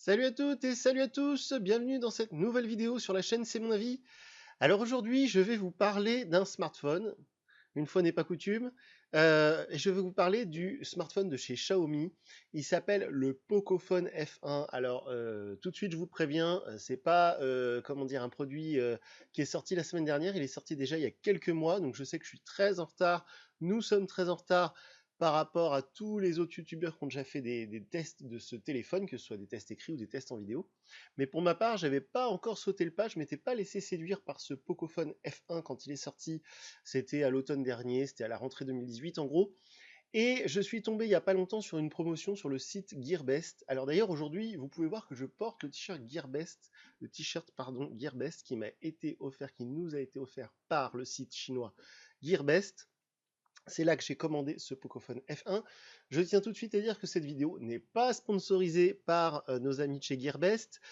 Salut à toutes et salut à tous, bienvenue dans cette nouvelle vidéo sur la chaîne C'est mon avis. Alors aujourd'hui je vais vous parler d'un smartphone, une fois n'est pas coutume, et je vais vous parler du smartphone de chez Xiaomi. Il s'appelle le Pocophone F1. Alors tout de suite je vous préviens, c'est pas comment dire un produit qui est sorti la semaine dernière, il est sorti déjà il y a quelques mois, donc je sais que je suis très en retard, nous sommes très en retard par rapport à tous les autres youtubeurs qui ont déjà fait des tests de ce téléphone, que ce soit des tests écrits ou des tests en vidéo. Mais pour ma part, j'avais pas encore sauté le pas, je m'étais pas laissé séduire par ce Pocophone F1 quand il est sorti. C'était à l'automne dernier, c'était à la rentrée 2018 en gros. Et je suis tombé il y a pas longtemps sur une promotion sur le site Gearbest. Alors d'ailleurs aujourd'hui, vous pouvez voir que je porte le t-shirt Gearbest, Gearbest qui m'a été offert, qui nous a été offert par le site chinois Gearbest. C'est là que j'ai commandé ce Pocophone F1. Je tiens tout de suite à dire que cette vidéo n'est pas sponsorisée par nos amis de chez Gearbest.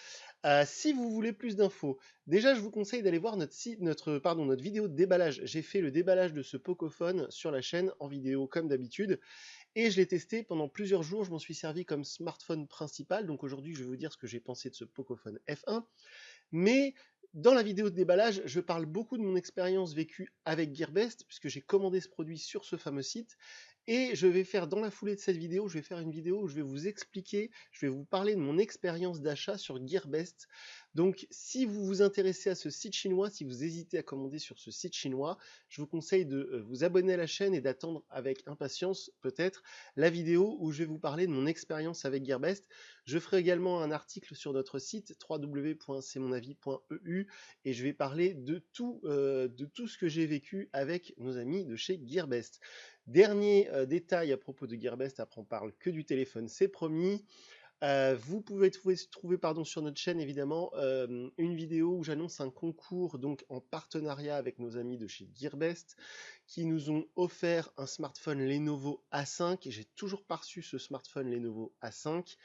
Si vous voulez plus d'infos, déjà je vous conseille d'aller voir notre vidéo de déballage. J'ai fait le déballage de ce Pocophone sur la chaîne en vidéo comme d'habitude. Et je l'ai testé pendant plusieurs jours, je m'en suis servi comme smartphone principal. Donc aujourd'hui je vais vous dire ce que j'ai pensé de ce Pocophone F1. Mais dans la vidéo de déballage, je parle beaucoup de mon expérience vécue avec Gearbest, puisque j'ai commandé ce produit sur ce fameux site. Et je vais faire, dans la foulée de cette vidéo, je vais faire une vidéo où je vais vous expliquer, je vais vous parler de mon expérience d'achat sur Gearbest. Donc, si vous vous intéressez à ce site chinois, si vous hésitez à commander sur ce site chinois, je vous conseille de vous abonner à la chaîne et d'attendre avec impatience, peut-être, la vidéo où je vais vous parler de mon expérience avec Gearbest. Je ferai également un article sur notre site www.cestmonavis.eu et je vais parler de tout ce que j'ai vécu avec nos amis de chez Gearbest. Dernier détail à propos de Gearbest, après on parle que du téléphone, c'est promis. Vous pouvez trouver sur notre chaîne évidemment une vidéo où j'annonce un concours donc en partenariat avec nos amis de chez Gearbest qui nous ont offert un smartphone Lenovo A5 et j'ai toujours pas reçu ce smartphone Lenovo A5.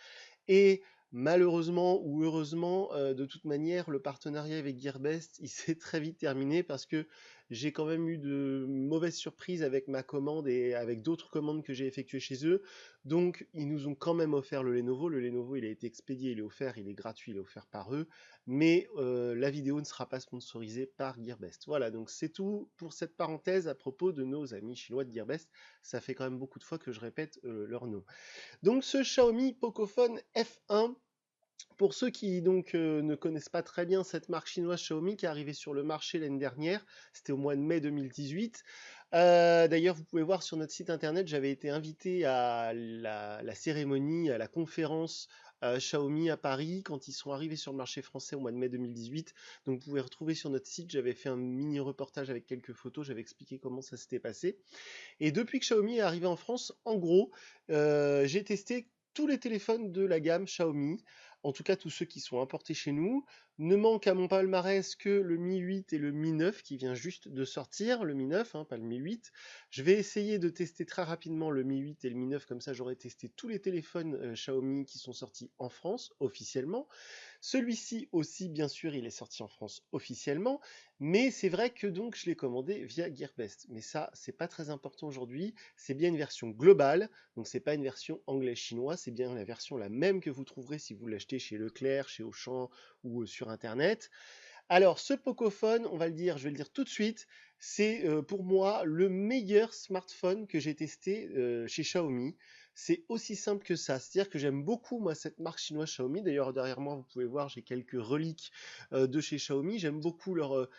Et malheureusement ou heureusement, de toute manière, le partenariat avec Gearbest, il s'est très vite terminé parce que j'ai quand même eu de mauvaises surprises avec ma commande et avec d'autres commandes que j'ai effectuées chez eux. Donc, ils nous ont quand même offert le Lenovo. Le Lenovo, il a été expédié, il est offert, il est gratuit, il est offert par eux. Mais la vidéo ne sera pas sponsorisée par Gearbest. Voilà, donc c'est tout pour cette parenthèse à propos de nos amis chinois de Gearbest. Ça fait quand même beaucoup de fois que je répète leur nom. Donc ce Xiaomi Pocophone F1, pour ceux qui donc ne connaissent pas très bien cette marque chinoise Xiaomi qui est arrivée sur le marché l'année dernière, c'était au mois de mai 2018. D'ailleurs, vous pouvez voir sur notre site internet, j'avais été invité à la cérémonie, à la conférence Xiaomi à Paris quand ils sont arrivés sur le marché français au mois de mai 2018. Donc vous pouvez retrouver sur notre site, j'avais fait un mini reportage avec quelques photos, j'avais expliqué comment ça s'était passé. Et depuis que Xiaomi est arrivé en France, en gros, j'ai testé tous les téléphones de la gamme Xiaomi, en tout cas tous ceux qui sont importés chez nous. Ne manque à mon palmarès que le Mi 8 et le Mi 9 qui vient juste de sortir, le Mi 9, hein, pas le Mi 8. Je vais essayer de tester très rapidement le Mi 8 et le Mi 9, comme ça j'aurai testé tous les téléphones Xiaomi qui sont sortis en France officiellement. Celui-ci aussi, bien sûr, il est sorti en France officiellement, mais c'est vrai que donc je l'ai commandé via Gearbest. Mais ça, c'est pas très important aujourd'hui. C'est bien une version globale, donc c'est pas une version anglais-chinois, c'est bien la version la même que vous trouverez si vous l'achetez chez Leclerc, chez Auchan ou sur Internet. Alors, ce Pocophone, on va le dire, je vais le dire tout de suite, c'est pour moi le meilleur smartphone que j'ai testé chez Xiaomi. C'est aussi simple que ça. C'est-à-dire que j'aime beaucoup, moi, cette marque chinoise Xiaomi. D'ailleurs, derrière moi, vous pouvez voir, j'ai quelques reliques de chez Xiaomi. J'aime beaucoup leur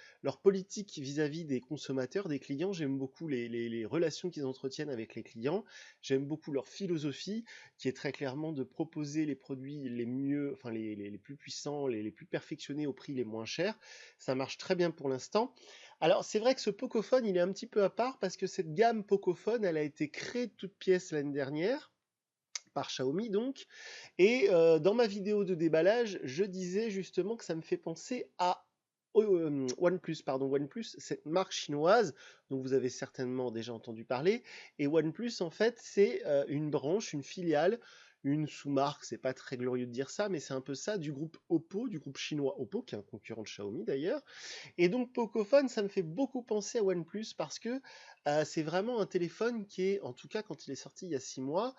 politique vis-à-vis des consommateurs, des clients. J'aime beaucoup les relations qu'ils entretiennent avec les clients. J'aime beaucoup leur philosophie, qui est très clairement de proposer les produits les mieux, enfin les plus puissants, les plus perfectionnés au prix les moins chers. Ça marche très bien pour l'instant. Alors c'est vrai que ce Pocophone, il est un petit peu à part parce que cette gamme Pocophone, elle a été créée de toutes pièces l'année dernière par Xiaomi donc. Et dans ma vidéo de déballage, je disais justement que ça me fait penser à OnePlus, cette marque chinoise dont vous avez certainement déjà entendu parler. Et OnePlus, en fait, c'est une branche, une filiale, une sous-marque, c'est pas très glorieux de dire ça, mais c'est un peu ça, du groupe Oppo, du groupe chinois Oppo, qui est un concurrent de Xiaomi d'ailleurs. Et donc Pocophone, ça me fait beaucoup penser à OnePlus parce que c'est vraiment un téléphone qui est, en tout cas quand il est sorti il y a 6 mois,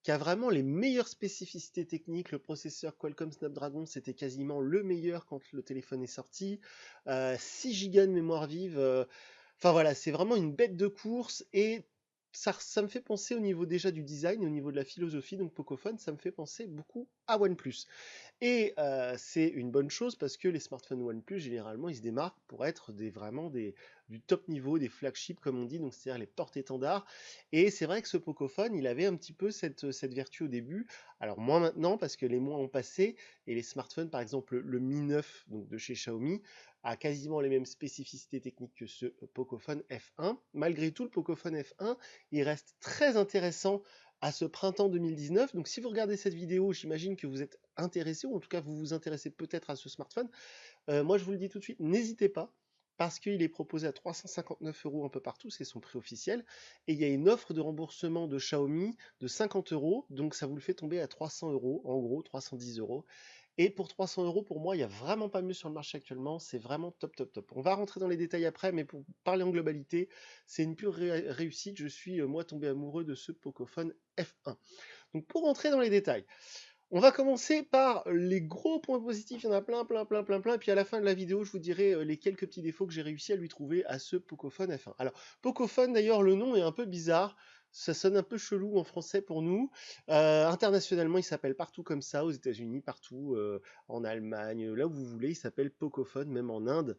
qui a vraiment les meilleures spécificités techniques. Le processeur Qualcomm Snapdragon, c'était quasiment le meilleur quand le téléphone est sorti. 6 Go de mémoire vive. Enfin voilà, c'est vraiment une bête de course et ça me fait penser au niveau déjà du design, au niveau de la philosophie. Donc Pocophone, ça me fait penser beaucoup à OnePlus. Et c'est une bonne chose parce que les smartphones OnePlus, généralement, ils se démarquent pour être vraiment du top niveau, des flagships comme on dit, donc c'est-à-dire les porte-étendards. Et c'est vrai que ce Pocophone, il avait un petit peu cette vertu au début. Alors moins maintenant parce que les mois ont passé et les smartphones, par exemple le Mi 9 donc de chez Xiaomi, a quasiment les mêmes spécificités techniques que ce Pocophone F1. Malgré tout, le Pocophone F1, il reste très intéressant à ce printemps 2019. Donc si vous regardez cette vidéo, j'imagine que vous êtes intéressé, ou en tout cas vous vous intéressez peut-être à ce smartphone. Moi je vous le dis tout de suite, n'hésitez pas, parce qu'il est proposé à 359 € un peu partout, c'est son prix officiel, et il y a une offre de remboursement de Xiaomi de 50 €, donc ça vous le fait tomber à 300 €, en gros 310 €. Et pour 300 € pour moi, il n'y a vraiment pas mieux sur le marché actuellement, c'est vraiment top top top. On va rentrer dans les détails après, mais pour parler en globalité, c'est une pure réussite. Je suis moi tombé amoureux de ce Pocophone F1. Donc pour rentrer dans les détails, on va commencer par les gros points positifs, il y en a plein, plein, plein, plein, plein, et puis à la fin de la vidéo, je vous dirai les quelques petits défauts que j'ai réussi à lui trouver à ce Pocophone F1. Alors, Pocophone, d'ailleurs, le nom est un peu bizarre, ça sonne un peu chelou en français pour nous. Internationalement, il s'appelle partout comme ça, aux États-Unis, partout, en Allemagne, là où vous voulez, il s'appelle Pocophone, même en Inde.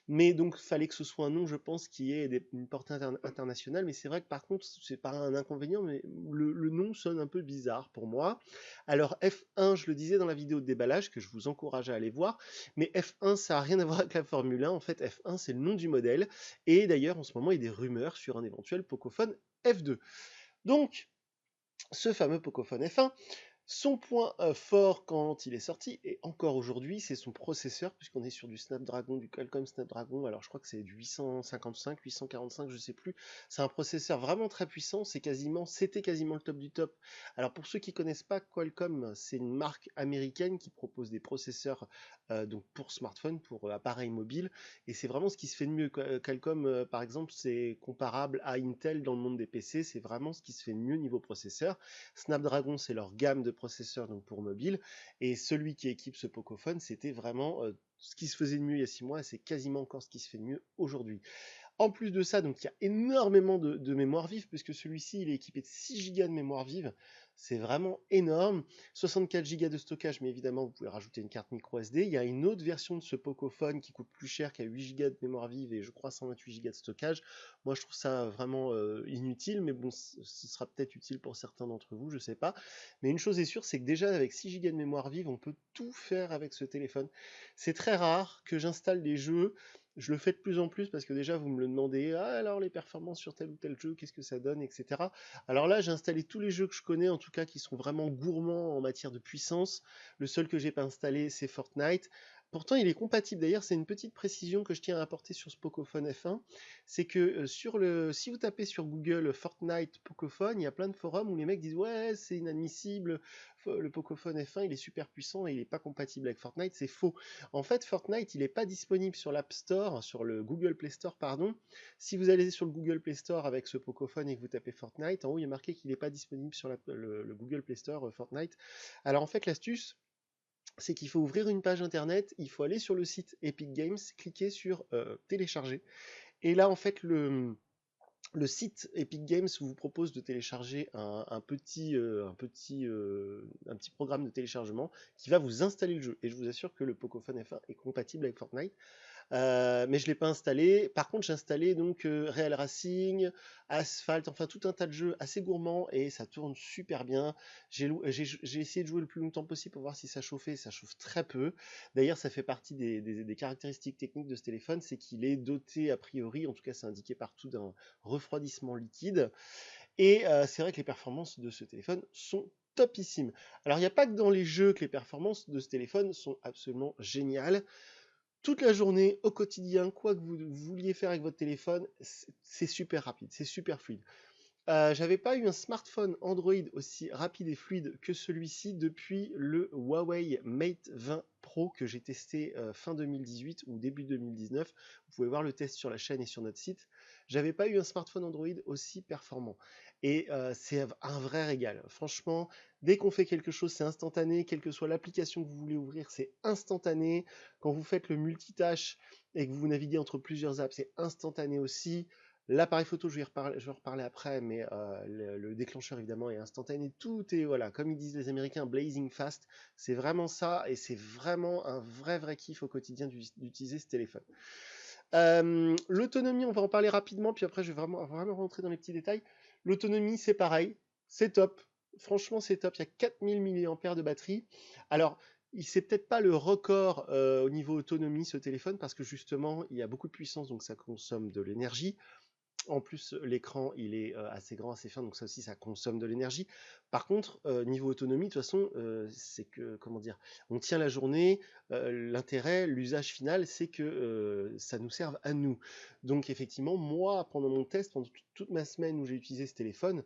Mais donc, il fallait que ce soit un nom, je pense, qui ait une portée internationale. Mais c'est vrai que par contre, c'est pas un inconvénient, mais le nom sonne un peu bizarre pour moi. Alors F1, je le disais dans la vidéo de déballage, que je vous encourage à aller voir, mais F1, ça n'a rien à voir avec la Formule 1. En fait, F1, c'est le nom du modèle. Et d'ailleurs, en ce moment, il y a des rumeurs sur un éventuel Pocophone F2. Donc, ce fameux Pocophone F1, son point fort quand il est sorti, et encore aujourd'hui, c'est son processeur, puisqu'on est sur du Snapdragon, du Qualcomm Snapdragon, alors je crois que c'est du 855, 845, je sais plus. C'est un processeur vraiment très puissant, c'était quasiment le top du top. Alors pour ceux qui connaissent pas Qualcomm, c'est une marque américaine qui propose des processeurs donc pour smartphone, pour appareils mobiles, et c'est vraiment ce qui se fait de mieux. Qualcomm, par exemple, c'est comparable à Intel dans le monde des PC, c'est vraiment ce qui se fait de mieux niveau processeur. Snapdragon, c'est leur gamme de processeurs donc pour mobile, et celui qui équipe ce Pocophone, c'était vraiment ce qui se faisait de mieux il y a 6 mois, et c'est quasiment encore ce qui se fait de mieux aujourd'hui. En plus de ça, donc il y a énormément de mémoire vive, puisque celui-ci il est équipé de 6 Go de mémoire vive, c'est vraiment énorme. 64 Go de stockage, mais évidemment vous pouvez rajouter une carte micro SD. Il y a une autre version de ce Pocophone qui coûte plus cher, qui a 8 Go de mémoire vive et je crois 128 Go de stockage. Moi je trouve ça vraiment inutile, mais bon, ce sera peut-être utile pour certains d'entre vous, je sais pas. Mais une chose est sûre, c'est que déjà avec 6 Go de mémoire vive, on peut tout faire avec ce téléphone. C'est très rare que j'installe des jeux. Je le fais de plus en plus parce que déjà vous me le demandez, ah, alors les performances sur tel ou tel jeu, qu'est-ce que ça donne, etc. Alors là, j'ai installé tous les jeux que je connais, en tout cas qui sont vraiment gourmands en matière de puissance. Le seul que j'ai pas installé, c'est Fortnite. Pourtant, il est compatible. D'ailleurs, c'est une petite précision que je tiens à apporter sur ce Pocophone F1. C'est que si vous tapez sur Google Fortnite Pocophone, il y a plein de forums où les mecs disent ouais, c'est inadmissible, le Pocophone F1 il est super puissant et il n'est pas compatible avec Fortnite. C'est faux. En fait, Fortnite, il n'est pas disponible sur l'App Store, sur le Google Play Store, pardon. Si vous allez sur le Google Play Store avec ce Pocophone et que vous tapez Fortnite, en haut, il y a marqué qu'il n'est pas disponible sur le Google Play Store Fortnite. Alors en fait, l'astuce, c'est qu'il faut ouvrir une page internet, il faut aller sur le site Epic Games, cliquer sur télécharger. Et là, en fait, le site Epic Games vous propose de télécharger un petit programme de téléchargement qui va vous installer le jeu. Et je vous assure que le Pocophone F1 est compatible avec Fortnite. Mais je ne l'ai pas installé. Par contre, j'ai installé donc Real Racing, Asphalt, enfin tout un tas de jeux assez gourmands et ça tourne super bien. J'ai essayé de jouer le plus longtemps possible pour voir si ça chauffait. Ça chauffe très peu. D'ailleurs, ça fait partie des caractéristiques techniques de ce téléphone, c'est qu'il est doté a priori, en tout cas c'est indiqué partout, d'un refroidissement liquide. Et c'est vrai que les performances de ce téléphone sont topissimes. Alors, il n'y a pas que dans les jeux que les performances de ce téléphone sont absolument géniales. Toute la journée, au quotidien, quoi que vous vouliez faire avec votre téléphone, c'est super rapide, c'est super fluide. J'avais pas eu un smartphone Android aussi rapide et fluide que celui-ci depuis le Huawei Mate 20 Pro que j'ai testé fin 2018 ou début 2019. Vous pouvez voir le test sur la chaîne et sur notre site. J'avais pas eu un smartphone Android aussi performant. Et c'est un vrai régal. Franchement, dès qu'on fait quelque chose, c'est instantané. Quelle que soit l'application que vous voulez ouvrir, c'est instantané. Quand vous faites le multitâche et que vous naviguez entre plusieurs apps, c'est instantané aussi. L'appareil photo, je vais en reparler après, mais le déclencheur évidemment est instantané. Tout est, voilà, comme ils disent les Américains, blazing fast. C'est vraiment ça, et c'est vraiment un vrai kiff au quotidien d'utiliser ce téléphone. L'autonomie, on va en parler rapidement, puis après je vais vraiment rentrer dans les petits détails. L'autonomie, c'est pareil, c'est top. Franchement, c'est top. Il y a 4000 mAh de batterie. Alors, c'est peut-être pas le record au niveau autonomie, ce téléphone, parce que justement, il y a beaucoup de puissance, donc ça consomme de l'énergie. En plus, l'écran, il est assez grand, assez fin, donc ça aussi, ça consomme de l'énergie. Par contre, niveau autonomie, de toute façon, c'est que, comment dire, on tient la journée. L'intérêt, l'usage final, c'est que ça nous serve à nous. Donc, effectivement, moi, pendant mon test, pendant toute ma semaine où j'ai utilisé ce téléphone,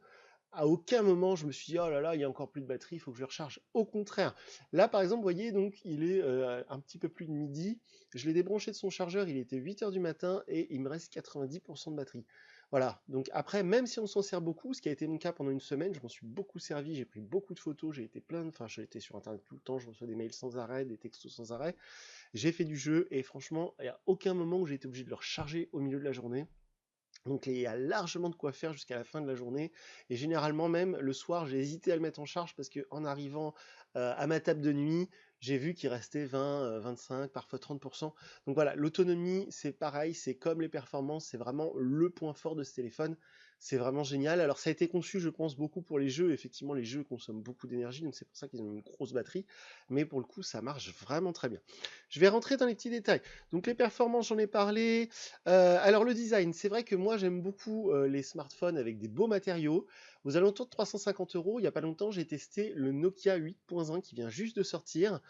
à aucun moment je me suis dit oh là là, il y a encore plus de batterie, il faut que je le recharge. Au contraire, là par exemple, vous voyez, donc il est un petit peu plus de midi. Je l'ai débranché de son chargeur, il était 8 h du matin et il me reste 90% de batterie. Voilà, donc après, même si on s'en sert beaucoup, ce qui a été mon cas pendant une semaine, je m'en suis beaucoup servi, j'ai pris beaucoup de photos, enfin j'ai été sur internet tout le temps, je reçois des mails sans arrêt, des textos sans arrêt, j'ai fait du jeu et franchement, il n'y a aucun moment où j'ai été obligé de le recharger au milieu de la journée. Donc il y a largement de quoi faire jusqu'à la fin de la journée. Et généralement même le soir, j'ai hésité à le mettre en charge parce qu'en arrivant à ma table de nuit, j'ai vu qu'il restait 20, 25, parfois 30%. Donc voilà, l'autonomie, c'est pareil, c'est comme les performances, c'est vraiment le point fort de ce téléphone. C'est vraiment génial. Alors ça a été conçu, je pense, beaucoup pour les jeux. Effectivement, les jeux consomment beaucoup d'énergie, donc c'est pour ça qu'ils ont une grosse batterie. Mais pour le coup, ça marche vraiment très bien. Je vais rentrer dans les petits détails. Donc les performances, j'en ai parlé. Alors le design, c'est vrai que moi j'aime beaucoup les smartphones avec des beaux matériaux. Aux alentours de 350 euros, il n'y a pas longtemps, j'ai testé le Nokia 8.1 qui vient juste de sortir.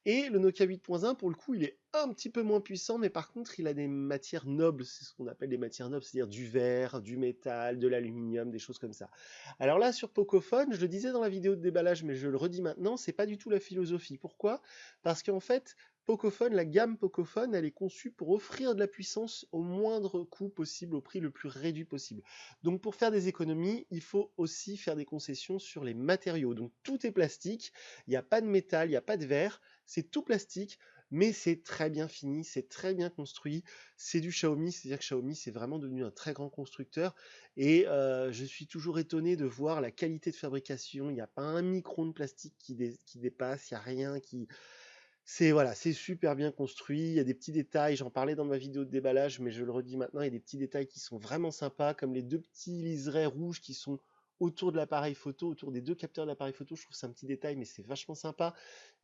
Et le Nokia 8.1, pour le coup, il est un petit peu moins puissant, mais par contre, il a des matières nobles, c'est ce qu'on appelle des matières nobles, c'est-à-dire du verre, du métal, de l'aluminium, des choses comme ça. Alors là, sur Pocophone, je le disais dans la vidéo de déballage, mais je le redis maintenant, c'est pas du tout la philosophie. Pourquoi? Parce qu'en fait, Pocophone, la gamme Pocophone, elle est conçue pour offrir de la puissance au moindre coût possible, au prix le plus réduit possible. Donc pour faire des économies, il faut aussi faire des concessions sur les matériaux. Donc tout est plastique, il n'y a pas de métal, il n'y a pas de verre, c'est tout plastique, mais c'est très bien fini, c'est très bien construit. C'est du Xiaomi, c'est-à-dire que Xiaomi c'est vraiment devenu un très grand constructeur. Et je suis toujours étonné de voir la qualité de fabrication. Il n'y a pas un micron de plastique qui dépasse, il n'y a rien qui... C'est voilà, c'est super bien construit. Il y a des petits détails. J'en parlais dans ma vidéo de déballage, mais je le redis maintenant. Il y a des petits détails qui sont vraiment sympas, comme les deux petits liserés rouges qui sont autour de l'appareil photo, autour des deux capteurs de l'appareil photo. Je trouve que c'est un petit détail, mais c'est vachement sympa.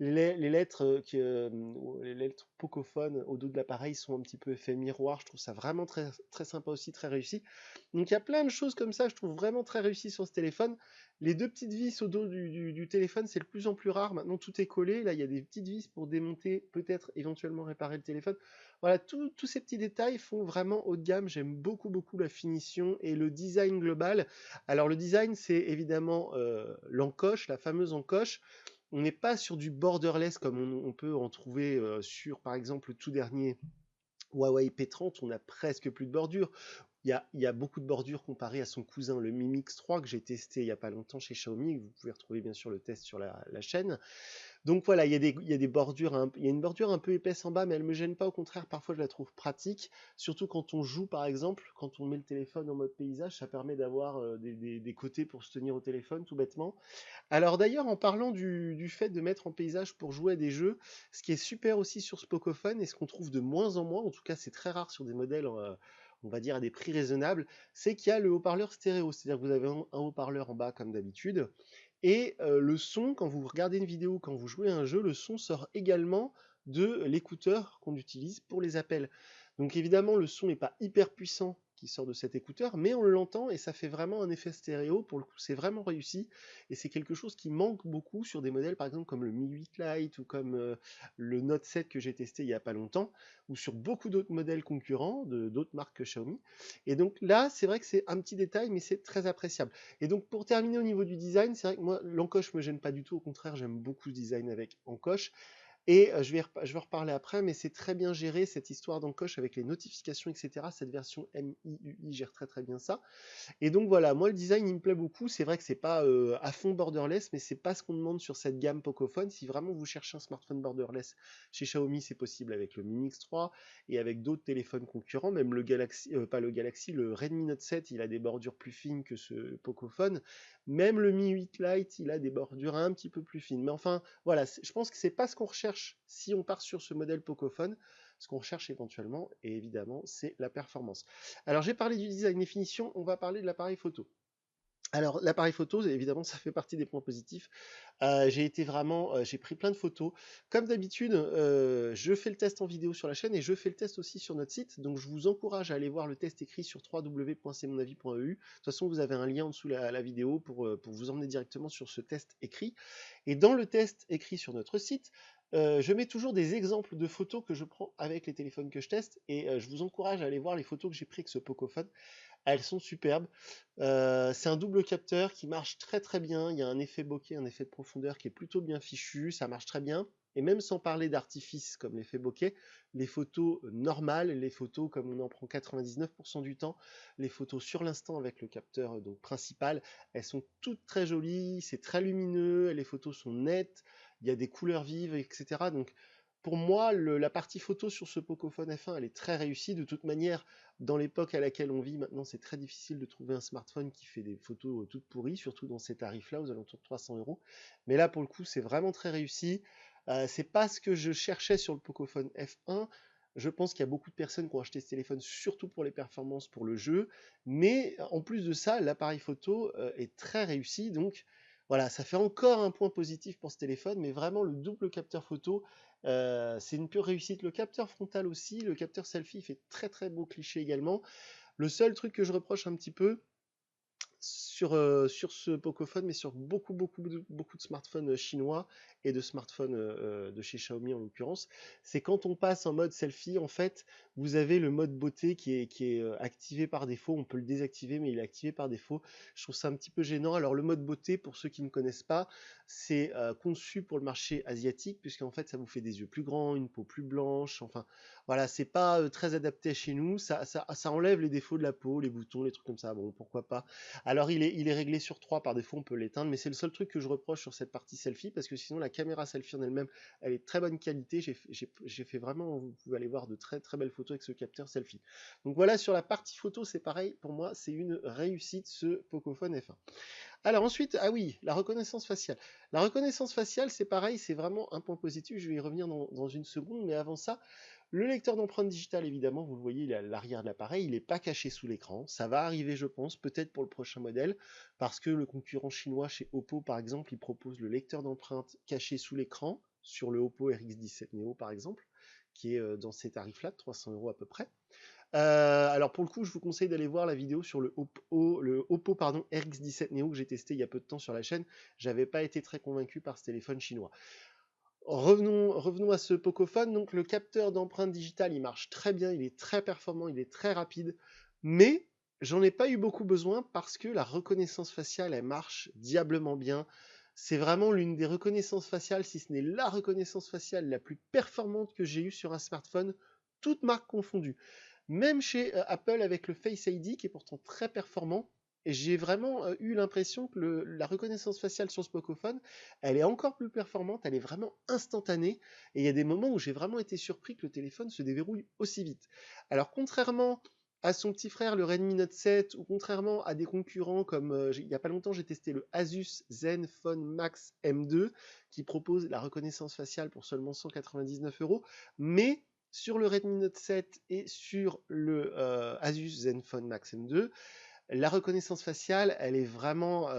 Les lettres, les lettres Pocophone au dos de l'appareil sont un petit peu effet miroir. Je trouve ça vraiment très sympa aussi, très réussi. Donc il y a plein de choses comme ça. Je trouve vraiment très réussi sur ce téléphone. Les deux petites vis au dos du téléphone, c'est de plus en plus rare. Maintenant, tout est collé. Là, il y a des petites vis pour démonter, peut-être éventuellement réparer le téléphone. Voilà, tous ces petits détails font vraiment haut de gamme. J'aime beaucoup la finition et le design global. Alors, le design, c'est évidemment l'encoche, la fameuse encoche. On n'est pas sur du borderless comme on peut en trouver sur, par exemple, le tout dernier Huawei P30. On a presque plus de bordure. Il y a beaucoup de bordures comparé à son cousin, le Mi Mix 3, que j'ai testé il n'y a pas longtemps chez Xiaomi. Vous pouvez retrouver bien sûr le test sur la chaîne. Donc voilà, il y a des bordures, il y a une bordure un peu épaisse en bas, mais elle ne me gêne pas. Au contraire, parfois je la trouve pratique. Surtout quand on joue, par exemple, quand on met le téléphone en mode paysage, ça permet d'avoir des côtés pour se tenir au téléphone, tout bêtement. Alors d'ailleurs, en parlant du fait de mettre en paysage pour jouer à des jeux, ce qui est super aussi sur ce Pocophone, et ce qu'on trouve de moins en moins, en tout cas c'est très rare sur des modèles on va dire à des prix raisonnables, c'est qu'il y a le haut-parleur stéréo, c'est-à-dire que vous avez un haut-parleur en bas comme d'habitude, et le son, quand vous regardez une vidéo, quand vous jouez à un jeu, le son sort également de l'écouteur qu'on utilise pour les appels. Donc évidemment, le son n'est pas hyper puissant qui sort de cet écouteur, mais on l'entend et ça fait vraiment un effet stéréo. Pour le coup, c'est vraiment réussi et c'est quelque chose qui manque beaucoup sur des modèles, par exemple, comme le Mi 8 Lite ou comme le Note 7 que j'ai testé il n'y a pas longtemps, ou sur beaucoup d'autres modèles concurrents d'autres marques que Xiaomi. Et donc là, c'est vrai que c'est un petit détail, mais c'est très appréciable. Et donc pour terminer au niveau du design, c'est vrai que moi, l'encoche me gêne pas du tout. Au contraire, j'aime beaucoup le design avec encoche. Et je vais reparler après, mais c'est très bien géré, cette histoire d'encoche avec les notifications, etc. Cette version MIUI gère très très bien ça. Et donc voilà, moi le design il me plaît beaucoup. C'est vrai que c'est pas à fond borderless, mais c'est pas ce qu'on demande sur cette gamme Pocophone. Si vraiment vous cherchez un smartphone borderless chez Xiaomi, c'est possible avec le Mi Mix 3 et avec d'autres téléphones concurrents. Même le Galaxy, pas le Galaxy, le Redmi Note 7, il a des bordures plus fines que ce Pocophone. Même le Mi 8 Lite, il a des bordures un petit peu plus fines. Mais enfin, voilà, je pense que c'est pas ce qu'on recherche si on part sur ce modèle Pocophone. Ce qu'on recherche éventuellement, et évidemment, c'est la performance. Alors j'ai parlé du design des finitions, on va parler de l'appareil photo. Alors l'appareil photo, évidemment, ça fait partie des points positifs. J'ai pris plein de photos. Comme d'habitude, je fais le test en vidéo sur la chaîne et je fais le test aussi sur notre site. Donc je vous encourage à aller voir le test écrit sur www.cmonavis.eu. De toute façon, vous avez un lien en dessous la vidéo pour vous emmener directement sur ce test écrit. Et dans le test écrit sur notre site, je mets toujours des exemples de photos que je prends avec les téléphones que je teste et je vous encourage à aller voir les photos que j'ai prises avec ce Pocophone. Elles sont superbes. C'est un double capteur qui marche très très bien. Il y a un effet bokeh, un effet de profondeur qui est plutôt bien fichu. Ça marche très bien. Et même sans parler d'artifice comme l'effet bokeh, les photos normales, les photos comme on en prend 99% du temps, les photos sur l'instant avec le capteur donc principal, elles sont toutes très jolies, c'est très lumineux, les photos sont nettes, il y a des couleurs vives, etc. Donc pour moi, la partie photo sur ce Pocophone F1, elle est très réussie. De toute manière, dans l'époque à laquelle on vit maintenant, c'est très difficile de trouver un smartphone qui fait des photos toutes pourries, surtout dans ces tarifs-là, aux alentours de 300 euros. Mais là, pour le coup, c'est vraiment très réussi. C'est pas ce que je cherchais sur le Pocophone F1. Je pense qu'il y a beaucoup de personnes qui ont acheté ce téléphone surtout pour les performances, pour le jeu. Mais en plus de ça, l'appareil photo est très réussi. Donc voilà, ça fait encore un point positif pour ce téléphone. Mais vraiment, le double capteur photo, c'est une pure réussite. Le capteur frontal aussi, le capteur selfie fait très très beau cliché également. Le seul truc que je reproche un petit peu sur ce Pocophone, mais sur beaucoup de smartphones chinois et de smartphones de chez Xiaomi en l'occurrence, c'est quand on passe en mode selfie, en fait, vous avez le mode beauté qui est activé par défaut. On peut le désactiver, mais il est activé par défaut. Je trouve ça un petit peu gênant. Alors le mode beauté, pour ceux qui ne connaissent pas, c'est conçu pour le marché asiatique, puisqu'en fait, ça vous fait des yeux plus grands, une peau plus blanche. Enfin, voilà, c'est pas très adapté chez nous. Ça enlève les défauts de la peau, les boutons, les trucs comme ça. Bon, pourquoi pas. Alors il est réglé sur 3 par défaut, on peut l'éteindre, mais c'est le seul truc que je reproche sur cette partie selfie, parce que sinon la caméra selfie en elle-même, elle est de très bonne qualité. J'ai fait vraiment, vous pouvez aller voir de très très belles photos avec ce capteur selfie. Donc voilà, sur la partie photo, c'est pareil, pour moi, c'est une réussite ce Pocophone F1. Alors ensuite, ah oui, la reconnaissance faciale. La reconnaissance faciale, c'est pareil, c'est vraiment un point positif, je vais y revenir dans une seconde, mais avant ça, le lecteur d'empreintes digitales, évidemment, vous le voyez, il est à l'arrière de l'appareil, il n'est pas caché sous l'écran. Ça va arriver, je pense, peut-être pour le prochain modèle, parce que le concurrent chinois chez Oppo, par exemple, il propose le lecteur d'empreintes caché sous l'écran, sur le Oppo RX17 Neo, par exemple, qui est dans ces tarifs-là, de 300 euros à peu près. Alors pour le coup, je vous conseille d'aller voir la vidéo sur le Oppo RX17 Neo que j'ai testé il y a peu de temps sur la chaîne. J'avais pas été très convaincu par ce téléphone chinois. Revenons à ce Pocophone. Donc le capteur d'empreinte digitale, il marche très bien, il est très performant, il est très rapide, mais j'en ai pas eu beaucoup besoin parce que la reconnaissance faciale, elle marche diablement bien. C'est vraiment l'une des reconnaissances faciales, si ce n'est la reconnaissance faciale la plus performante que j'ai eue sur un smartphone, toutes marques confondues. Même chez Apple avec le Face ID, qui est pourtant très performant, j'ai vraiment eu l'impression que la reconnaissance faciale sur ce Pocophone, elle est encore plus performante, elle est vraiment instantanée, et il y a des moments où j'ai vraiment été surpris que le téléphone se déverrouille aussi vite. Alors contrairement à son petit frère le Redmi Note 7, ou contrairement à des concurrents comme, il n'y a pas longtemps j'ai testé le Asus Zenfone Max M2, qui propose la reconnaissance faciale pour seulement 199 €, mais sur le Redmi Note 7 et sur le Asus Zenfone Max M2, la reconnaissance faciale, elle est vraiment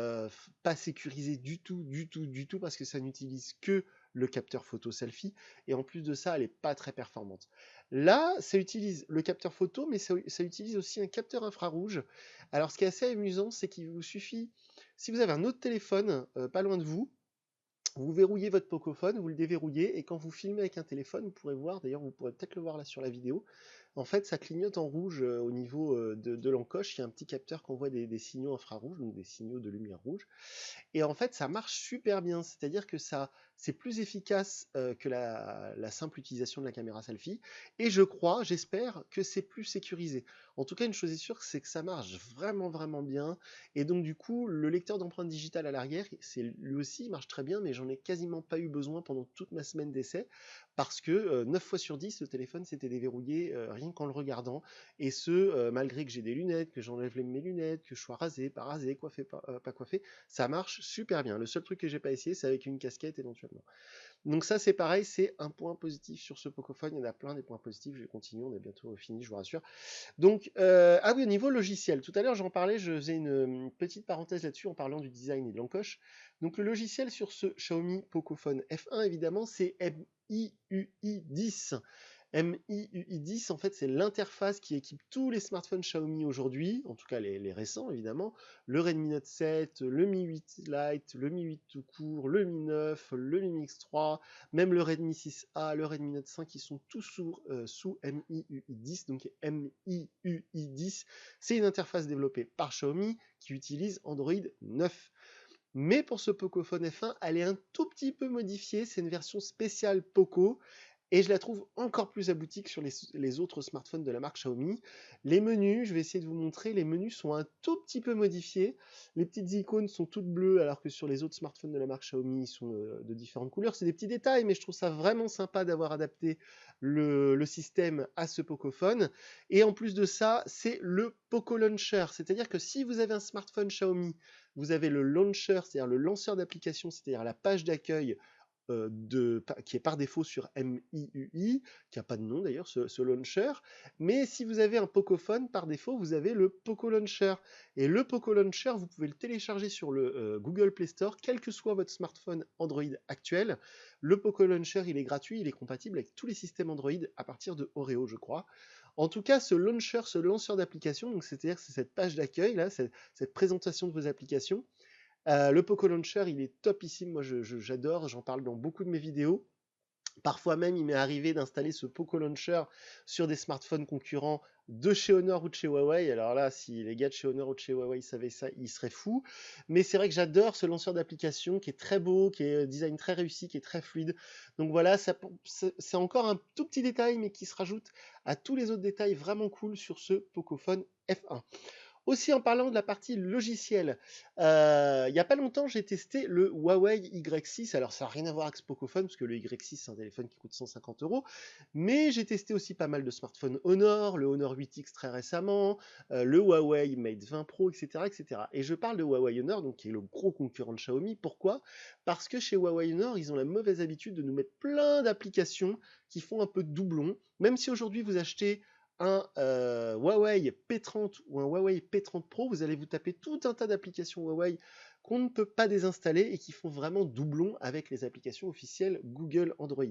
pas sécurisée du tout, parce que ça n'utilise que le capteur photo selfie, et en plus de ça, elle n'est pas très performante. Là, ça utilise le capteur photo, mais ça utilise aussi un capteur infrarouge. Alors, ce qui est assez amusant, c'est qu'il vous suffit, si vous avez un autre téléphone pas loin de vous, vous verrouillez votre Pocophone, vous le déverrouillez, et quand vous filmez avec un téléphone, vous pourrez voir, d'ailleurs vous pourrez peut-être le voir là sur la vidéo, en fait ça clignote en rouge au niveau de l'encoche, il y a un petit capteur qui envoie des signaux infrarouges, donc des signaux de lumière rouge, et en fait, ça marche super bien. C'est-à-dire que c'est plus efficace que la simple utilisation de la caméra selfie. Et je crois, j'espère, que c'est plus sécurisé. En tout cas, une chose est sûre, c'est que ça marche vraiment, vraiment bien. Et donc, du coup, le lecteur d'empreintes digitales à l'arrière, lui aussi, il marche très bien, mais j'en ai quasiment pas eu besoin pendant toute ma semaine d'essai. Parce que 9 fois sur 10, le téléphone s'était déverrouillé rien qu'en le regardant. Et malgré que j'ai des lunettes, que j'enlève mes lunettes, que je sois rasé, pas rasé, coiffé, pas coiffé, ça marche super bien. Le seul truc que j'ai pas essayé, c'est avec une casquette éventuellement. Donc ça, c'est pareil, c'est un point positif sur ce Pocophone. Il y en a plein des points positifs. Je vais continuer, on est bientôt fini, je vous rassure. Donc, ah oui, au niveau logiciel, tout à l'heure j'en parlais, je faisais une petite parenthèse là-dessus en parlant du design et de l'encoche. Donc le logiciel sur ce Xiaomi Pocophone F1, évidemment, c'est MIUI 10. MIUI 10, en fait, c'est l'interface qui équipe tous les smartphones Xiaomi aujourd'hui, en tout cas les récents évidemment, le Redmi Note 7, le Mi 8 Lite, le Mi 8 tout court, le Mi 9, le Mi Mix 3, même le Redmi 6A, le Redmi Note 5, qui sont tous sous MIUI 10, donc MIUI 10, c'est une interface développée par Xiaomi qui utilise Android 9. Mais pour ce Pocophone F1, elle est un tout petit peu modifiée, c'est une version spéciale Poco, et je la trouve encore plus aboutie que sur les autres smartphones de la marque Xiaomi. Les menus, je vais essayer de vous montrer, les menus sont un tout petit peu modifiés. Les petites icônes sont toutes bleues, alors que sur les autres smartphones de la marque Xiaomi, ils sont de différentes couleurs. C'est des petits détails, mais je trouve ça vraiment sympa d'avoir adapté le système à ce Pocophone. Et en plus de ça, c'est le Poco Launcher, c'est-à-dire que si vous avez un smartphone Xiaomi, vous avez le launcher, c'est-à-dire le lanceur d'application, c'est-à-dire la page d'accueil qui est par défaut sur MIUI, qui n'a pas de nom d'ailleurs, ce launcher. Mais si vous avez un Pocophone, par défaut, vous avez le Poco Launcher. Et le Poco Launcher, vous pouvez le télécharger sur le Google Play Store, quel que soit votre smartphone Android actuel. Le Poco Launcher, il est gratuit, il est compatible avec tous les systèmes Android à partir de Oreo, je crois. En tout cas, ce launcher, ce lanceur d'application, donc c'est-à-dire que c'est cette page d'accueil, là, cette présentation de vos applications, le Poco Launcher, il est topissime, moi j'adore, j'en parle dans beaucoup de mes vidéos. Parfois même, il m'est arrivé d'installer ce Poco Launcher sur des smartphones concurrents de chez Honor ou de chez Huawei. Alors là, si les gars de chez Honor ou de chez Huawei savaient ça, ils seraient fous. Mais c'est vrai que j'adore ce lanceur d'application qui est très beau, qui est design très réussi, qui est très fluide. Donc voilà, c'est encore un tout petit détail, mais qui se rajoute à tous les autres détails vraiment cool sur ce Pocophone F1. Aussi, en parlant de la partie logicielle, il n'y a pas longtemps, j'ai testé le Huawei Y6. Alors, ça n'a rien à voir avec ce Pocophone, parce que le Y6, c'est un téléphone qui coûte 150 €. Mais j'ai testé aussi pas mal de smartphones Honor, le Honor 8X très récemment, le Huawei Mate 20 Pro, etc., etc. Et je parle de Huawei Honor, donc qui est le gros concurrent de Xiaomi. Pourquoi? Parce que chez Huawei Honor, ils ont la mauvaise habitude de nous mettre plein d'applications qui font un peu de doublon. Même si aujourd'hui, vous achetez un Huawei P30 ou un Huawei P30 Pro, vous allez vous taper tout un tas d'applications Huawei qu'on ne peut pas désinstaller et qui font vraiment doublon avec les applications officielles Google Android.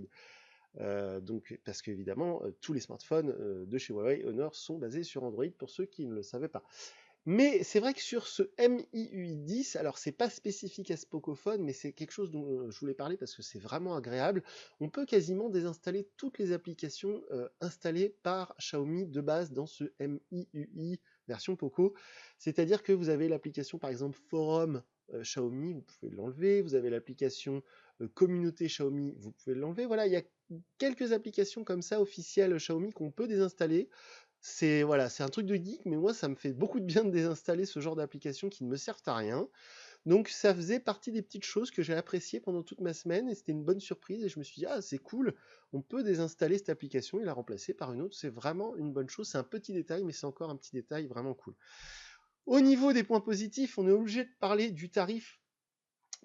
Donc, parce qu'évidemment, tous les smartphones de chez Huawei Honor sont basés sur Android pour ceux qui ne le savaient pas. Mais c'est vrai que sur ce MIUI 10, alors c'est pas spécifique à ce Pocophone, mais c'est quelque chose dont je voulais parler parce que c'est vraiment agréable. On peut quasiment désinstaller toutes les applications installées par Xiaomi de base dans ce MIUI version Poco. C'est-à-dire que vous avez l'application par exemple Forum Xiaomi, vous pouvez l'enlever. Vous avez l'application Communauté Xiaomi, vous pouvez l'enlever. Voilà, il y a quelques applications comme ça officielles Xiaomi qu'on peut désinstaller. C'est voilà, c'est un truc de geek, mais moi ça me fait beaucoup de bien de désinstaller ce genre d'applications qui ne me servent à rien. Donc ça faisait partie des petites choses que j'ai appréciées pendant toute ma semaine et c'était une bonne surprise et je me suis dit ah c'est cool, on peut désinstaller cette application et la remplacer par une autre, c'est vraiment une bonne chose, c'est un petit détail mais c'est encore un petit détail vraiment cool. Au niveau des points positifs, on est obligé de parler du tarif.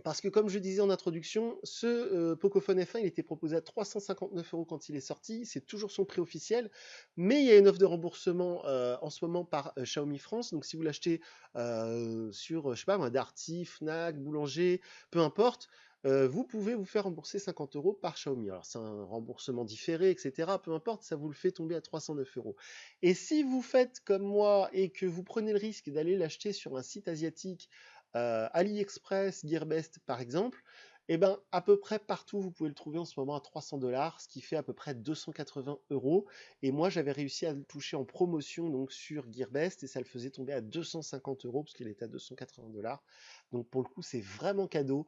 Parce que comme je disais en introduction, ce Pocophone F1, il était proposé à 359 € quand il est sorti, c'est toujours son prix officiel, mais il y a une offre de remboursement en ce moment par Xiaomi France, donc si vous l'achetez sur, je sais pas moi, Darty, Fnac, Boulanger, peu importe, vous pouvez vous faire rembourser 50 € par Xiaomi. Alors c'est un remboursement différé, etc. Peu importe, ça vous le fait tomber à 309 €. Et si vous faites comme moi et que vous prenez le risque d'aller l'acheter sur un site asiatique, AliExpress, Gearbest par exemple, et ben à peu près partout vous pouvez le trouver en ce moment à 300 $, ce qui fait à peu près 280 €. Et moi j'avais réussi à le toucher en promotion donc sur Gearbest et ça le faisait tomber à 250 € parce qu'il était à 280 $. Donc pour le coup c'est vraiment cadeau.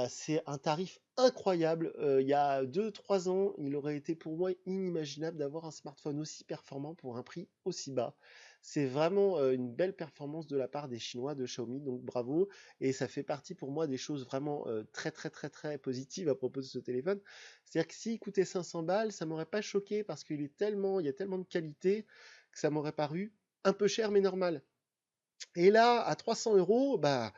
C'est un tarif incroyable. Il y a 2-3 ans, il aurait été pour moi inimaginable d'avoir un smartphone aussi performant pour un prix aussi bas. C'est vraiment une belle performance de la part des Chinois de Xiaomi, donc bravo. Et ça fait partie pour moi des choses vraiment très très très très positives à propos de ce téléphone. C'est-à-dire que s'il coûtait 500 balles, ça m'aurait pas choqué parce qu'il est tellement, il y a tellement de qualité que ça m'aurait paru un peu cher mais normal. Et là, à 300 €, bah,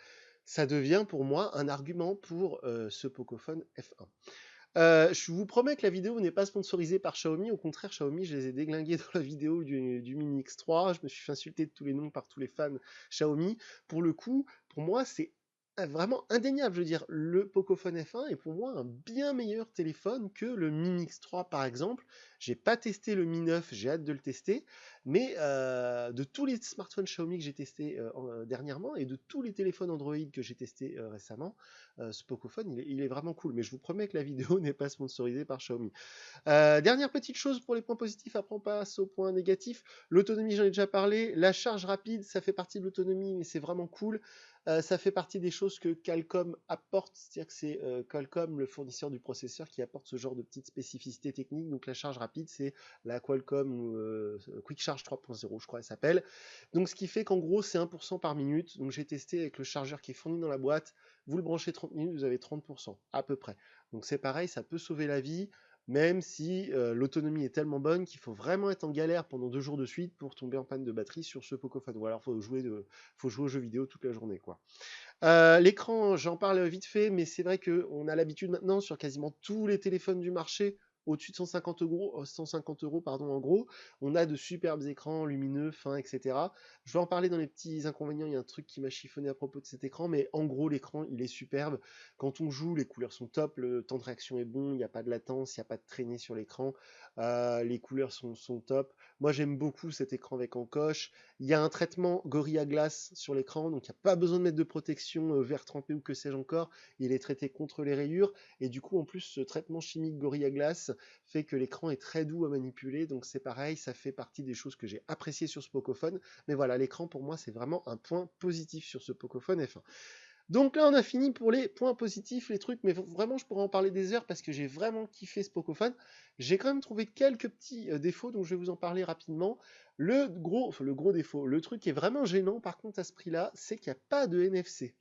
ça devient pour moi un argument pour ce Pocophone F1. Je vous promets que la vidéo n'est pas sponsorisée par Xiaomi. Au contraire, Xiaomi, je les ai déglingués dans la vidéo du Mi X3. Je me suis fait insulter de tous les noms par tous les fans Xiaomi. Pour le coup, pour moi, c'est vraiment indéniable. Je veux dire, le Pocophone F1 est pour moi un bien meilleur téléphone que le Mi X3, par exemple. J'ai pas testé le Mi 9, j'ai hâte de le tester. Mais de tous les smartphones Xiaomi que j'ai testés dernièrement et de tous les téléphones Android que j'ai testés récemment, ce Pocophone, il est vraiment cool. Mais je vous promets que la vidéo n'est pas sponsorisée par Xiaomi. Dernière petite chose pour les points positifs, après on passe aux points négatifs. L'autonomie, j'en ai déjà parlé. La charge rapide, ça fait partie de l'autonomie, mais c'est vraiment cool. Ça fait partie des choses que Qualcomm apporte, c'est-à-dire que c'est Qualcomm, le fournisseur du processeur, qui apporte ce genre de petites spécificités techniques. Donc la charge rapide, c'est la Qualcomm Quick Charge 3.0, je crois elle s'appelle. Donc ce qui fait qu'en gros, c'est 1% par minute. Donc j'ai testé avec le chargeur qui est fourni dans la boîte. Vous le branchez 30 minutes, vous avez 30%, à peu près. Donc c'est pareil, ça peut sauver la vie, même si l'autonomie est tellement bonne qu'il faut vraiment être en galère pendant 2 jours de suite pour tomber en panne de batterie sur ce Pocophone. Ou alors faut jouer aux jeux vidéo toute la journée, quoi. L'écran, j'en parle vite fait, mais c'est vrai qu'on a l'habitude maintenant sur quasiment tous les téléphones du marché, au-dessus de 150 €, pardon, en gros, on a de superbes écrans lumineux, fins, etc. Je vais en parler dans les petits inconvénients, il y a un truc qui m'a chiffonné à propos de cet écran, mais en gros, l'écran, il est superbe. Quand on joue, les couleurs sont top, le temps de réaction est bon, il n'y a pas de latence, il n'y a pas de traînée sur l'écran, les couleurs sont top. Moi, j'aime beaucoup cet écran avec encoche. Il y a un traitement Gorilla Glass sur l'écran, donc il n'y a pas besoin de mettre de protection verre trempé ou que sais-je encore. Il est traité contre les rayures. Et du coup, en plus, ce traitement chimique Gorilla Glass fait que l'écran est très doux à manipuler. Donc c'est pareil, ça fait partie des choses que j'ai appréciées sur ce Pocophone. Mais voilà, l'écran pour moi, c'est vraiment un point positif sur ce Pocophone F1. Donc là, on a fini pour les points positifs, les trucs, mais vraiment, je pourrais en parler des heures parce que j'ai vraiment kiffé ce Pocophone. J'ai quand même trouvé quelques petits défauts, donc je vais vous en parler rapidement. Le gros défaut, le truc qui est vraiment gênant par contre à ce prix-là, c'est qu'il n'y a pas de NFC.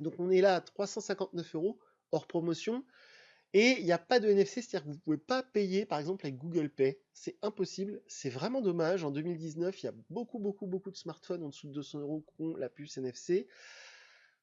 Donc on est là à 359 € hors promotion, et il n'y a pas de NFC, c'est-à-dire que vous ne pouvez pas payer par exemple avec Google Pay. C'est impossible, c'est vraiment dommage. En 2019, il y a beaucoup de smartphones en dessous de 200 € qui ont la puce NFC.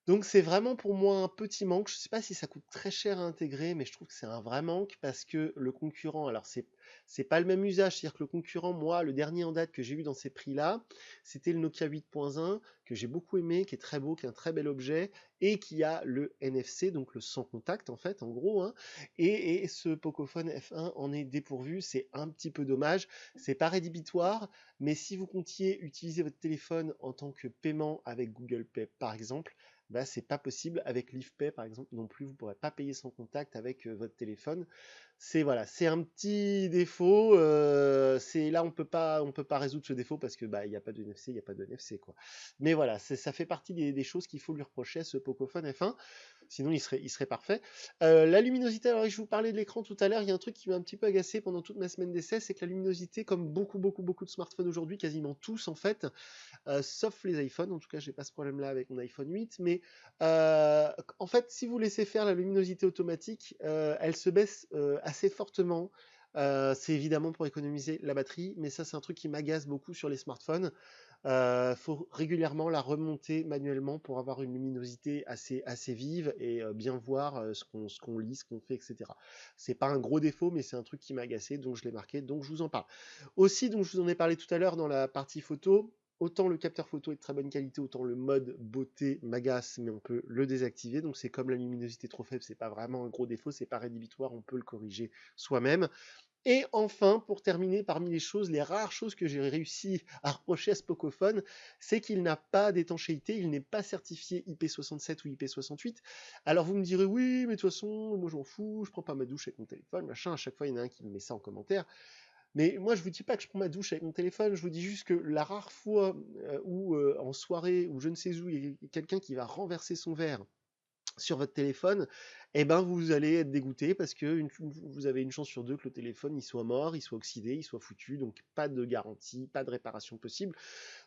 Donc c'est vraiment pour moi un petit manque. Je ne sais pas si ça coûte très cher à intégrer, mais je trouve que c'est un vrai manque parce que le concurrent, alors c'est pas le même usage, c'est-à-dire que le concurrent, moi, le dernier en date que j'ai eu dans ces prix-là, c'était le Nokia 8.1 que j'ai beaucoup aimé, qui est très beau, qui est un très bel objet et qui a le NFC, donc le sans contact en fait, en gros. Hein. Et ce Pocophone F1 en est dépourvu, c'est un petit peu dommage. C'est pas rédhibitoire, mais si vous comptiez utiliser votre téléphone en tant que paiement avec Google Pay, par exemple, bah, c'est pas possible avec l'IFPay par exemple non plus, vous pourrez pas payer sans contact avec votre téléphone. C'est voilà, c'est un petit défaut. C'est là on peut pas résoudre ce défaut parce que bah il y a pas de NFC, il y a pas de NFC quoi. Mais voilà, ça fait partie des choses qu'il faut lui reprocher à ce Pocophone F1. Sinon il serait parfait. La luminosité, alors je vous parlais de l'écran tout à l'heure, il y a un truc qui m'a un petit peu agacé pendant toute ma semaine d'essai, c'est que la luminosité, comme beaucoup de smartphones aujourd'hui, quasiment tous en fait, sauf les iPhones, en tout cas j'ai pas ce problème là avec mon iPhone 8, mais en fait si vous laissez faire la luminosité automatique, elle se baisse assez fortement. C'est évidemment pour économiser la batterie, mais ça c'est un truc qui m'agace beaucoup sur les smartphones. Faut régulièrement la remonter manuellement pour avoir une luminosité assez vive et bien voir ce qu'on lit, ce qu'on fait, etc. C'est pas un gros défaut, mais c'est un truc qui m'a agacé, donc je l'ai marqué, donc je vous en parle. Aussi, donc je vous en ai parlé tout à l'heure dans la partie photo, autant le capteur photo est de très bonne qualité, autant le mode beauté m'agace, mais on peut le désactiver. Donc c'est comme la luminosité trop faible, c'est pas vraiment un gros défaut, c'est pas rédhibitoire, on peut le corriger soi-même. Et enfin, pour terminer, parmi les rares choses que j'ai réussi à reprocher à ce Pocophone, c'est qu'il n'a pas d'étanchéité, il n'est pas certifié IP67 ou IP68. Alors vous me direz, oui, mais de toute façon, moi j'en fous, je prends pas ma douche avec mon téléphone, machin, à chaque fois il y en a un qui me met ça en commentaire. Mais moi je vous dis pas que je prends ma douche avec mon téléphone, je vous dis juste que la rare fois où en soirée ou je ne sais où, il y a quelqu'un qui va renverser son verre sur votre téléphone, eh ben vous allez être dégoûté parce que vous avez une chance sur deux que le téléphone il soit mort, il soit oxydé, il soit foutu, donc pas de garantie, pas de réparation possible.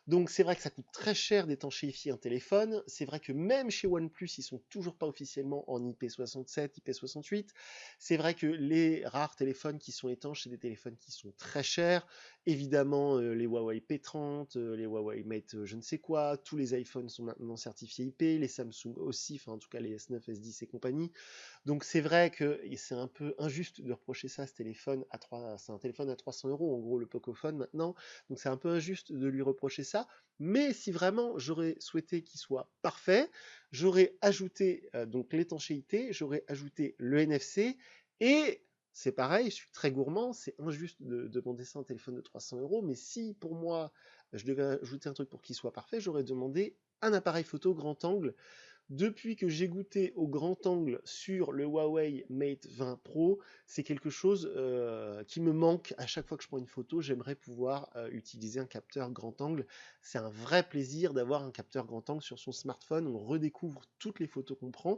Donc c'est vrai que ça coûte très cher d'étanchéifier un téléphone. C'est vrai que même chez OnePlus, ils sont toujours pas officiellement en IP67, IP68. C'est vrai que les rares téléphones qui sont étanches, c'est des téléphones qui sont très chers. Évidemment, les Huawei P30, les Huawei Mate je ne sais quoi, tous les iPhones sont maintenant certifiés IP, les Samsung aussi, enfin en tout cas les S9, S10 et compagnie. Donc c'est vrai que c'est un peu injuste de reprocher ça à ce téléphone à 3, c'est un téléphone à 300 euros en gros le Pocophone maintenant, donc c'est un peu injuste de lui reprocher ça. Mais si vraiment j'aurais souhaité qu'il soit parfait, j'aurais ajouté donc l'étanchéité, j'aurais ajouté le NFC et c'est pareil, je suis très gourmand, c'est injuste de demander ça à un téléphone de 300 euros, mais si pour moi je devais ajouter un truc pour qu'il soit parfait, j'aurais demandé un appareil photo grand angle. Depuis que j'ai goûté au grand angle sur le Huawei Mate 20 Pro, c'est quelque chose qui me manque à chaque fois que je prends une photo. J'aimerais pouvoir utiliser un capteur grand angle. C'est un vrai plaisir d'avoir un capteur grand angle sur son smartphone. On redécouvre toutes les photos qu'on prend.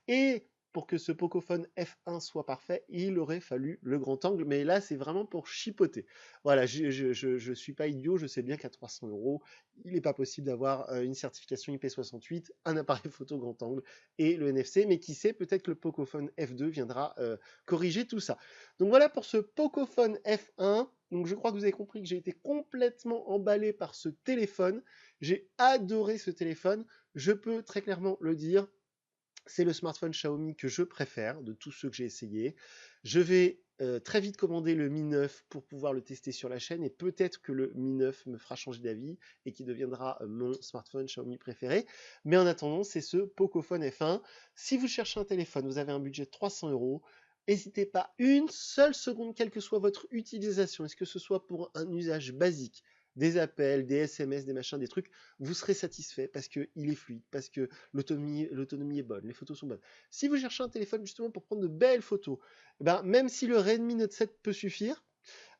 Et pour que ce Pocophone F1 soit parfait, il aurait fallu le grand angle. Mais là, c'est vraiment pour chipoter. Voilà, je suis pas idiot. Je sais bien qu'à 300 euros, il n'est pas possible d'avoir une certification IP68, un appareil photo grand angle et le NFC, mais qui sait, peut-être que le Pocophone F2 viendra corriger tout ça. Donc voilà pour ce Pocophone F1. Donc je crois que vous avez compris que j'ai été complètement emballé par ce téléphone. J'ai adoré ce téléphone. Je peux très clairement le dire. C'est le smartphone Xiaomi que je préfère de tous ceux que j'ai essayés. Je vais très vite commander le Mi 9 pour pouvoir le tester sur la chaîne et peut-être que le Mi 9 me fera changer d'avis et qui deviendra mon smartphone Xiaomi préféré. Mais en attendant, c'est ce Pocophone F1. Si vous cherchez un téléphone, vous avez un budget de 300 euros, n'hésitez pas une seule seconde, quelle que soit votre utilisation, est-ce que ce soit pour un usage basique, des appels, des SMS, des machins, des trucs, vous serez satisfait parce qu'il est fluide, parce que l'autonomie est bonne, les photos sont bonnes. Si vous cherchez un téléphone justement pour prendre de belles photos, ben, même si le Redmi Note 7 peut suffire,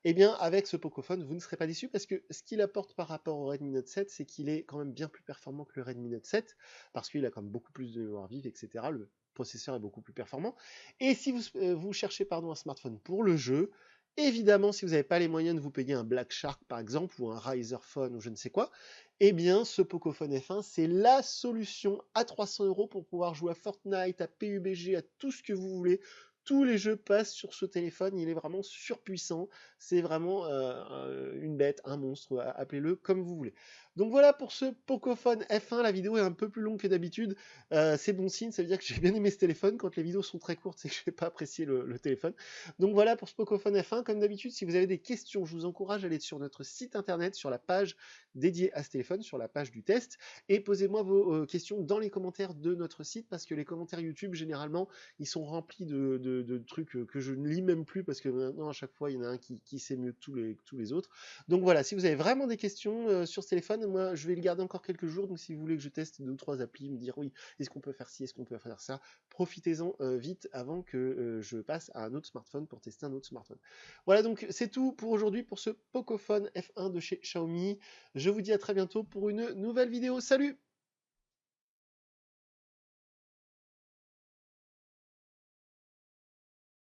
eh bien, avec ce Pocophone, vous ne serez pas déçu parce que ce qu'il apporte par rapport au Redmi Note 7, c'est qu'il est quand même bien plus performant que le Redmi Note 7 parce qu'il a quand même beaucoup plus de mémoire vive, etc. Le processeur est beaucoup plus performant. Et si vous cherchez un smartphone pour le jeu, évidemment, si vous n'avez pas les moyens de vous payer un Black Shark par exemple, ou un Razer Phone ou je ne sais quoi, eh bien, ce Pocophone F1, c'est la solution à 300 euros pour pouvoir jouer à Fortnite, à PUBG, à tout ce que vous voulez. Tous les jeux passent sur ce téléphone, il est vraiment surpuissant, c'est vraiment une bête, un monstre, appelez-le comme vous voulez. Donc voilà pour ce Pocophone F1, la vidéo est un peu plus longue que d'habitude, c'est bon signe, ça veut dire que j'ai bien aimé ce téléphone, quand les vidéos sont très courtes, c'est que je n'ai pas apprécié le téléphone. Donc voilà pour ce Pocophone F1, comme d'habitude, si vous avez des questions, je vous encourage à aller sur notre site internet, sur la page dédiée à ce téléphone, sur la page du test, et posez-moi vos questions dans les commentaires de notre site, parce que les commentaires YouTube, généralement, ils sont remplis de trucs que je ne lis même plus, parce que maintenant, à chaque fois, il y en a un qui sait mieux que tous les autres. Donc voilà, si vous avez vraiment des questions sur ce téléphone, moi, je vais le garder encore quelques jours, donc si vous voulez que je teste 2 ou 3 applis, me dire oui, est-ce qu'on peut faire ci, est-ce qu'on peut faire ça, profitez-en vite avant que je passe à un autre smartphone pour tester un autre smartphone. Voilà, donc c'est tout pour aujourd'hui pour ce Pocophone F1 de chez Xiaomi. Je vous dis à très bientôt pour une nouvelle vidéo. Salut!